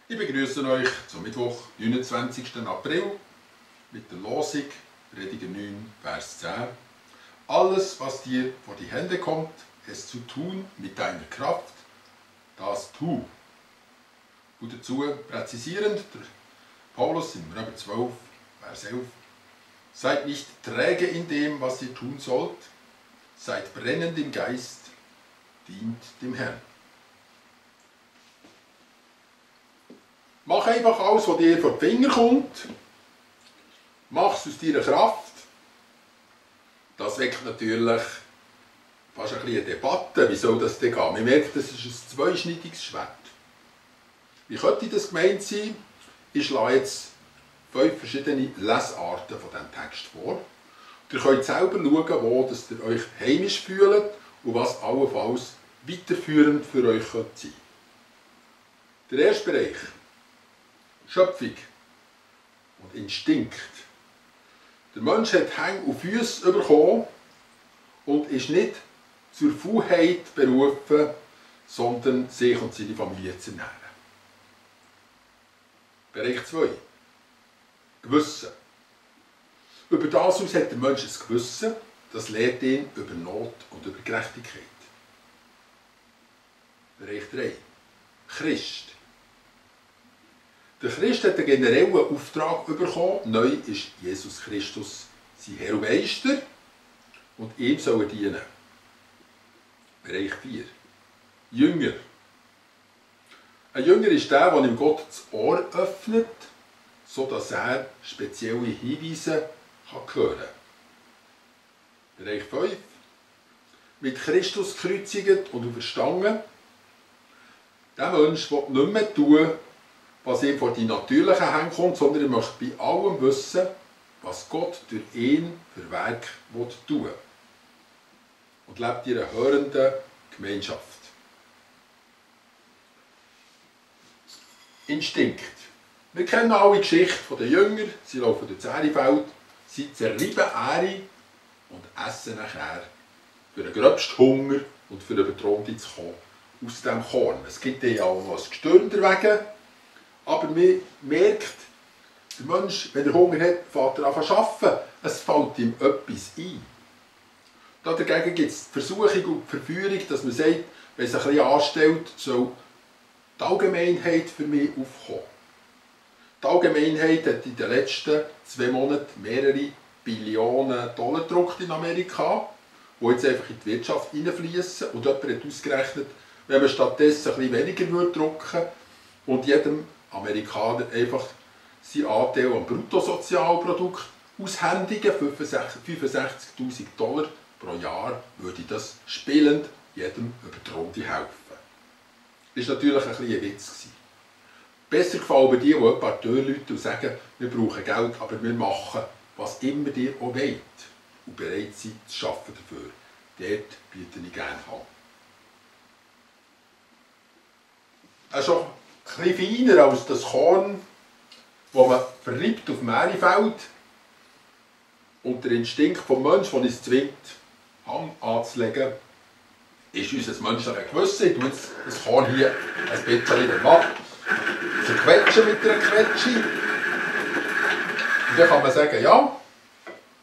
Ich begrüße euch zum Mittwoch, 29. April, mit der Losung, Prediger 9, Vers 10. Alles, was dir vor die Hände kommt, es zu tun mit deiner Kraft, das tu. Und dazu präzisierend, der Paulus im Römer 12, Vers 11. Seid nicht träge in dem, was ihr tun sollt, seid brennend im Geist, dient dem Herrn. Mach einfach alles, was dir vor die Finger kommt. Mach es aus deiner Kraft. Das weckt natürlich fast ein bisschen eine Debatte. Wie soll das denn gehen? Man merkt, das ist ein zweischneidiges Schwert. Wie könnte das gemeint sein? Ich schlage jetzt 5 verschiedene Lesarten von diesem Text vor. Ihr könnt selber schauen, wo ihr euch heimisch fühlt und was allenfalls weiterführend für euch sein könnte. Der erste Bereich: Schöpfung und Instinkt. Der Mensch hat Hände und Füße bekommen und ist nicht zur Faulheit berufen, sondern sich und seine Familie zu ernähren. Bereich 2. Gewissen. Über das aus hat der Mensch ein Gewissen, das lehrt ihn über Not und über Gerechtigkeit. Bereich 3. Christ. Der Christ hat einen generellen Auftrag bekommen. Neu ist Jesus Christus sein Herr und Meister und ihm soll er dienen. Bereich 4. Jünger. Ein Jünger ist der, der ihm Gott das Ohr öffnet, sodass er spezielle Hinweise hören kann. Bereich 5. Mit Christus gekreuzigt und auferstanden. Der Mensch will nicht mehr tun, was ihm vor die natürlichen Hände kommt, sondern er möchte bei allem wissen, was Gott durch ihn für Werk tun will. Und lebt in einer hörenden Gemeinschaft. Instinkt. Wir kennen alle die Geschichte der Jünger. Sie laufen durchs Ährefeld, sie zerreiben Ähre und essen nachher für den gröbsten Hunger und für den Betroffenen zu kommen aus dem Korn. Es gibt ja auch noch ein Gestirn dagegen. Aber man merkt, der Mensch, wenn er Hunger hat, fängt er an zu arbeiten. Es fällt ihm etwas ein. Dagegen gibt es die Versuchung und die Verführung, dass man sagt, wenn es ein bisschen anstellt, soll die Allgemeinheit für mich aufkommen. Die Allgemeinheit hat in den letzten 2 Monaten mehrere Billionen Dollar gedruckt in Amerika, die jetzt einfach in die Wirtschaft hineinfließen. Und jemand hat ausgerechnet, wenn man stattdessen ein bisschen weniger drucken würde und jedem Amerikaner einfach seinen Anteil am Bruttosozialprodukt aushändigen, 65'000 Dollar pro Jahr, würde das spielend jedem über die Runde helfen. Das war natürlich ein bisschen ein Witz. Besser gefallen mir die etwa die Leute und sagen, wir brauchen Geld, aber wir machen, was immer ihr auch wollt und bereit seid zu arbeiten dafür. Dort biete ich gerne an. Also, ein bisschen feiner als das Korn, das man verreibt auf dem Ährefeld. Und der Instinkt des Menschen, der uns zwingt, Hang anzulegen, ist unser menschliches Gewissen. Ich tue jetzt das Korn hier ein bisschen matt zerquetschen mit einer Quetsche. Und dann kann man sagen, ja,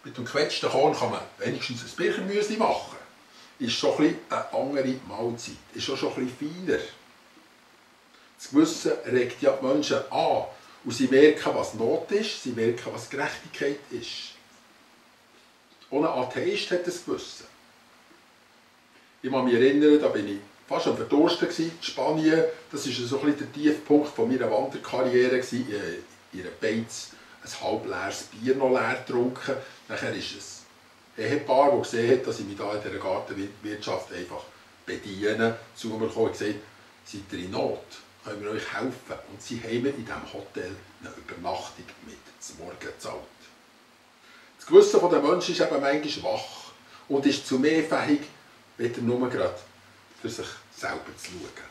mit dem gequetschten Korn kann man wenigstens ein Birchenmüsli machen. Ist schon ein bisschen eine andere Mahlzeit, ist schon ein bisschen feiner. Das Gewissen regt ja die Menschen an und sie merken, was Not ist, sie merken, was Gerechtigkeit ist. Ohne Atheist hat das Gewissen. Ich kann mich erinnern, da war ich fast am Verdursten in Spanien. Das war so ein bisschen der Tiefpunkt meiner Wanderkarriere. In einer Beiz ein halb leeres Bier noch leer getrunken. Nachher ist es ein Ehepaar, das gesehen hat, dass ich mich da in dieser Gartenwirtschaft einfach bediene, zu mir gekommen und gesagt, seid ihr in Not? Können wir euch helfen? Und sie haben mir in diesem Hotel eine Übernachtung mit zum Morgen gezahlt. Das Gewissen der Menschen ist eben manchmal schwach und ist zu mehr fähig, weder nur gerade für sich selber zu schauen.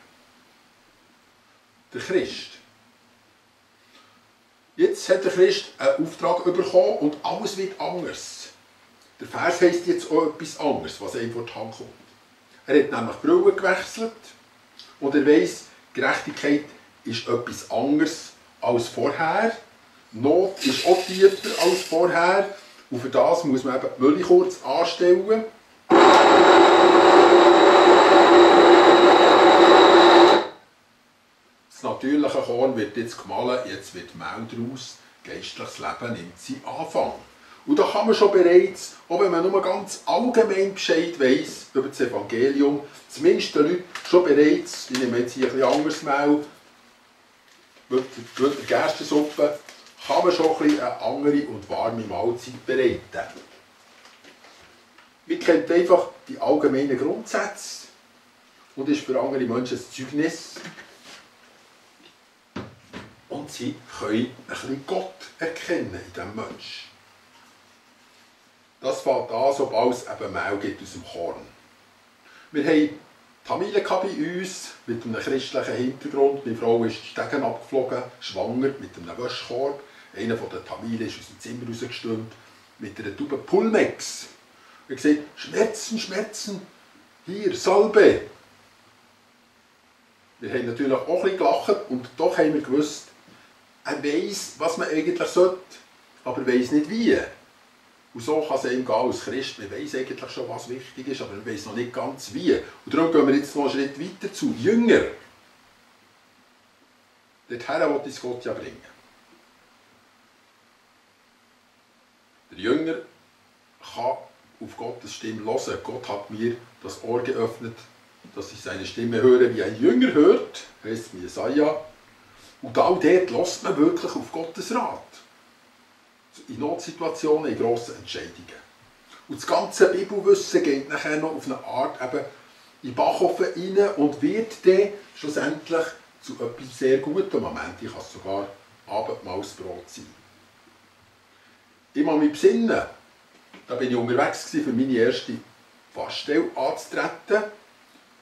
Der Christ. Jetzt hat der Christ einen Auftrag bekommen und alles wird anders. Der Vers heisst jetzt auch etwas anderes, was ihm vor die Hand kommt. Er hat nämlich die Brille gewechselt und er weiss, Gerechtigkeit ist etwas anderes als vorher. Not ist auch tiefer als vorher. Und für das muss man eben die Mühle kurz anstellen. Das natürliche Korn wird jetzt gemahlen, jetzt wird Mehl daraus. Geistliches Leben nimmt seinen Anfang. Und da kann man schon bereits, auch wenn man nur ganz allgemein Bescheid weiss über das Evangelium, zumindest den Leuten schon bereits, ich nehme jetzt hier ein bisschen anderes Mehl, die Gerstensuppe, kann man schon ein bisschen eine andere und warme Mahlzeit bereiten. Man kennt einfach die allgemeinen Grundsätze und ist für andere Menschen ein Zeugnis. Und sie können ein bisschen Gott erkennen in diesem Menschen. Das fängt an, sobald es eben Mehl gibt aus dem Korn. Wir haben Familie bei uns mit einem christlichen Hintergrund. Meine Frau ist die Stegen abgeflogen, schwanger, mit einem Wäschkorb. Einer der Familie ist aus dem Zimmer rausgestürmt mit einer Tube Pulmex. Er hat gesagt, Schmerzen, Schmerzen, hier, Salbe. Wir haben natürlich auch ein bisschen gelacht und doch haben wir gewusst, er weiss, was man eigentlich sollte, aber weiss nicht wie. Und so kann es ihm gehen als Christ. Man weiss eigentlich schon, was wichtig ist, aber man weiss noch nicht ganz wie. Und darum gehen wir jetzt noch einen Schritt weiter zu Jünger. Dorthin will uns Gott ja bringen. Der Jünger kann auf Gottes Stimme hören. Gott hat mir das Ohr geöffnet, dass ich seine Stimme höre, wie ein Jünger hört, heisst Jesaja. Und all dort lässt man wirklich auf Gottes Rat. In Notsituationen, in grossen Entscheidungen. Und das ganze Bibelwissen geht nachher noch auf eine Art eben in den Backofen rein und wird dann schlussendlich zu etwas sehr gutem Moment. Ich kann sogar Abendmahlsbrot sein. Ich muss mich besinnen, da bin ich unterwegs für meine erste Faststelle anzutreten.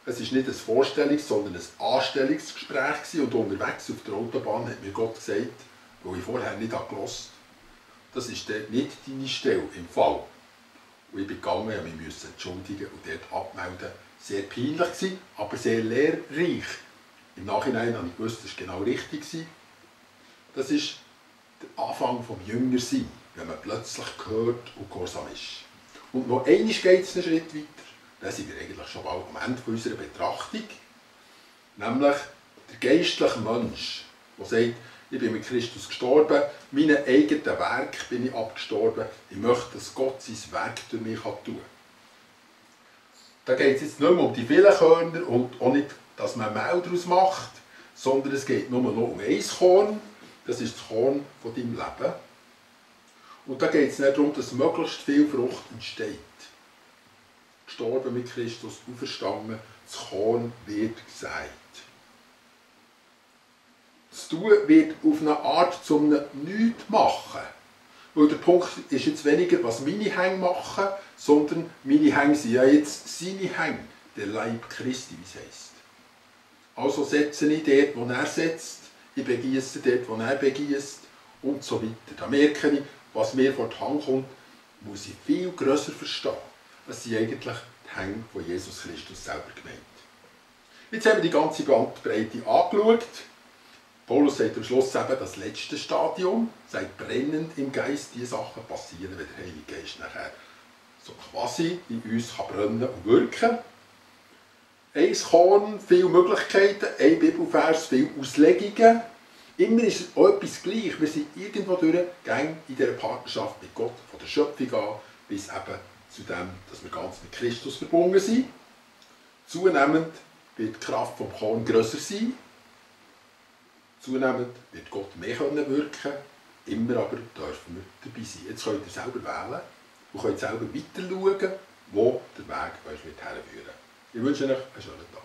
Es war nicht ein Vorstellungs-, sondern ein Anstellungsgespräch. Und unterwegs auf der Autobahn hat mir Gott gesagt, weil ich vorher nicht gehört habe, das ist dort nicht deine Stelle im Fall. Und ich bin gegangen, ich musste mich entschuldigen und dort abmelden. Sehr peinlich gewesen, aber sehr lehrreich. Im Nachhinein habe ich gewusst, das war genau richtig. Das ist der Anfang des Jüngerseins, wenn man plötzlich gehört und gehorsam ist. Und noch einmal geht es einen Schritt weiter. Dann sind wir eigentlich schon bald am Ende unserer Betrachtung. Nämlich der geistliche Mensch, der sagt, ich bin mit Christus gestorben, meinen eigenen Werk bin ich abgestorben. Ich möchte, dass Gott sein Werk durch mich tun kann. Da geht es jetzt nicht mehr um die vielen Körner und auch nicht, dass man Mehl daraus macht, sondern es geht nur noch um ein Korn. Das ist das Korn von deinem Leben. Und da geht es nicht darum, dass möglichst viel Frucht entsteht. Gestorben mit Christus, auferstanden, das Korn wird gesät. Das Tun wird auf eine Art zum Nichtmachen. Weil der Punkt ist jetzt weniger, was meine Hänge machen, sondern meine Hänge sind ja jetzt seine Hänge, der Leib Christi, wie es heisst. Also setze ich dort, wo er setzt, ich begieße dort, wo er begießt und so weiter. Da merke ich, was mir vor die Hand kommt, muss ich viel grösser verstehen. Es sind eigentlich die Hänge von Jesus Christus selber gemeint. Jetzt haben wir die ganze Bandbreite angeschaut. Paulus sagt am Schluss eben das letzte Stadium, sagt brennend im Geist, diese Sachen passieren, wenn der Heilige Geist nachher so quasi in uns kann brennen und wirken. Ein Korn, viele Möglichkeiten, ein Bibelvers, viele Auslegungen. Immer ist es auch etwas gleich. Wir sind irgendwo durch, gehen in dieser Partnerschaft mit Gott, von der Schöpfung an, bis eben zu dem, dass wir ganz mit Christus verbunden sind. Zunehmend wird die Kraft vom Korn grösser sein. Zunehmend wird Gott mehr wirken können. Immer aber dürfen wir dabei sein. Jetzt könnt ihr selber wählen und könnt selber weiter schauen, wo der Weg euch herführen wird. Ich wünsche euch einen schönen Tag.